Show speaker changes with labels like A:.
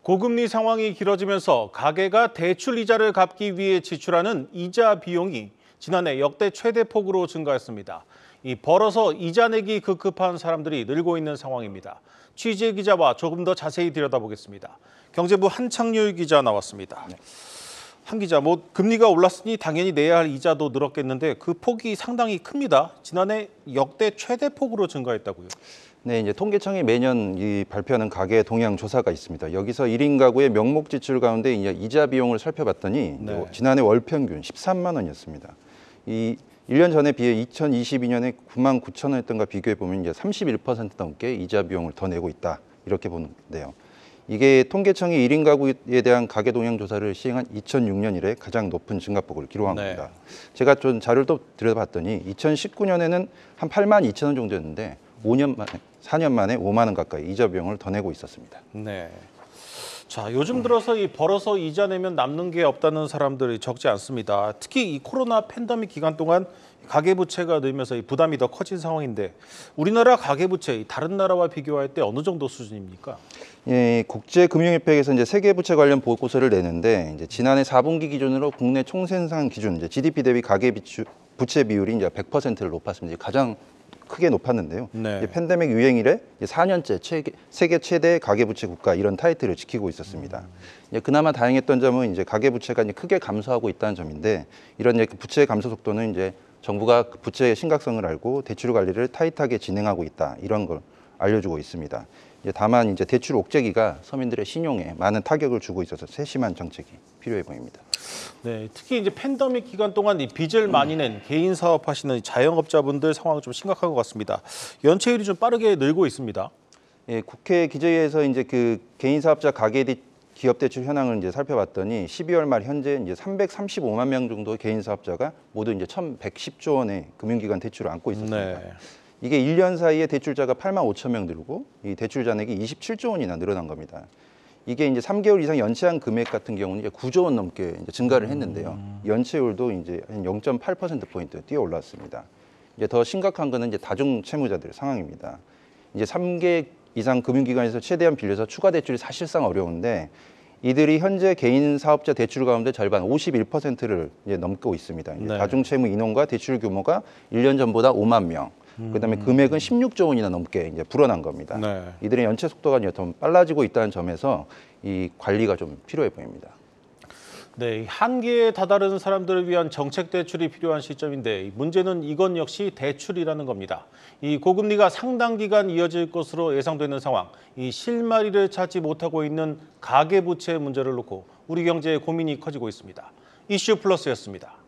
A: 고금리 상황이 길어지면서 가계가 대출 이자를 갚기 위해 지출하는 이자 비용이 지난해 역대 최대 폭으로 증가했습니다. 이 벌어서 이자 내기 급급한 사람들이 늘고 있는 상황입니다. 취재 기자와 조금 더 자세히 들여다보겠습니다. 경제부 한창률 기자 나왔습니다. 한 기자, 금리가 올랐으니 당연히 내야 할 이자도 늘었겠는데 그 폭이 상당히 큽니다. 지난해 역대 최대 폭으로 증가했다고요.
B: 네, 이제 통계청이 매년 발표하는 가계 동향 조사가 있습니다. 여기서 1인 가구의 명목 지출 가운데 이제 이자 비용을 살펴봤더니 지난해 월 평균 13만 원이었습니다. 이 1년 전에 비해 2022년에 9만 9천 원이었던가 비교해 보면 이제 31% 넘게 이자 비용을 더 내고 있다. 이렇게 보는데요. 이게 통계청이 1인 가구에 대한 가계 동향 조사를 시행한 2006년 이래 가장 높은 증가폭을 기록한 겁니다. 제가 좀 자료를 또 들여다봤더니 2019년에는 한 8만 2천 원 정도였는데 4년 만에 5만 원 가까이 이자 비용을 더 내고 있었습니다.
A: 네. 자, 요즘 들어서 벌어서 이자 내면 남는 게 없다는 사람들이 적지 않습니다. 특히 이 코로나 팬데믹 기간 동안 가계부채가 늘면서 부담이 더 커진 상황인데 우리나라 가계부채 다른 나라와 비교할 때 어느 정도 수준입니까?
B: 예, 국제금융협회에서 이제 세계부채 관련 보고서를 내는데 이제 지난해 4분기 기준으로 국내 총생산 기준 이제 GDP 대비 가계부채 비율이 이제 100%를 높았습니다. 가장 크게 높았는데요. 팬데믹 유행 이래 4년째 세계 최대 가계부채 국가 이런 타이틀을 지키고 있었습니다. 그나마 다행했던 점은 이제 가계부채가 크게 감소하고 있다는 점인데 이런 부채 감소 속도는 이제 정부가 부채의 심각성을 알고 대출 관리를 타이트하게 진행하고 있다 이런 걸 알려주고 있습니다. 다만 이제 대출 옥죄기가 서민들의 신용에 많은 타격을 주고 있어서 세심한 정책이 필요해 보입니다.
A: 네, 특히 이제 팬데믹 기간 동안 이 빚을 많이 낸 개인 사업하시는 자영업자분들 상황이 좀 심각한 것 같습니다. 연체율이 좀 빠르게 늘고 있습니다.
B: 예, 국회 기재위에서 이제 그 개인 사업자 가계 기업 대출 현황을 이제 살펴봤더니 12월 말 현재 이제 335만 명 정도 개인 사업자가 모두 이제 1,110조 원의 금융기관 대출을 안고 있었습니다. 이게 1년 사이에 대출자가 8만 5천 명 늘고 이 대출 잔액이 27조 원이나 늘어난 겁니다. 이게 이제 3개월 이상 연체한 금액 같은 경우는 이제 9조 원 넘게 이제 증가를 했는데요. 연체율도 이제 한 0.8%포인트 뛰어 올랐습니다. 이제 더 심각한 거는 이제 다중 채무자들 상황입니다. 이제 3개 이상 금융기관에서 최대한 빌려서 추가 대출이 사실상 어려운데 이들이 현재 개인 사업자 대출 가운데 절반 51%를 이제 넘고 있습니다. 이제 다중 채무 인원과 대출 규모가 1년 전보다 5만 명. 그다음에 금액은 16조 원이나 넘게 이제 불어난 겁니다. 이들의 연체 속도가 좀 빨라지고 있다는 점에서 이 관리가 좀 필요해 보입니다.
A: 네, 한계에 다다른 사람들을 위한 정책 대출이 필요한 시점인데 문제는 이건 역시 대출이라는 겁니다. 이 고금리가 상당 기간 이어질 것으로 예상되는 상황, 이 실마리를 찾지 못하고 있는 가계부채 문제를 놓고 우리 경제의 고민이 커지고 있습니다. 이슈 플러스였습니다.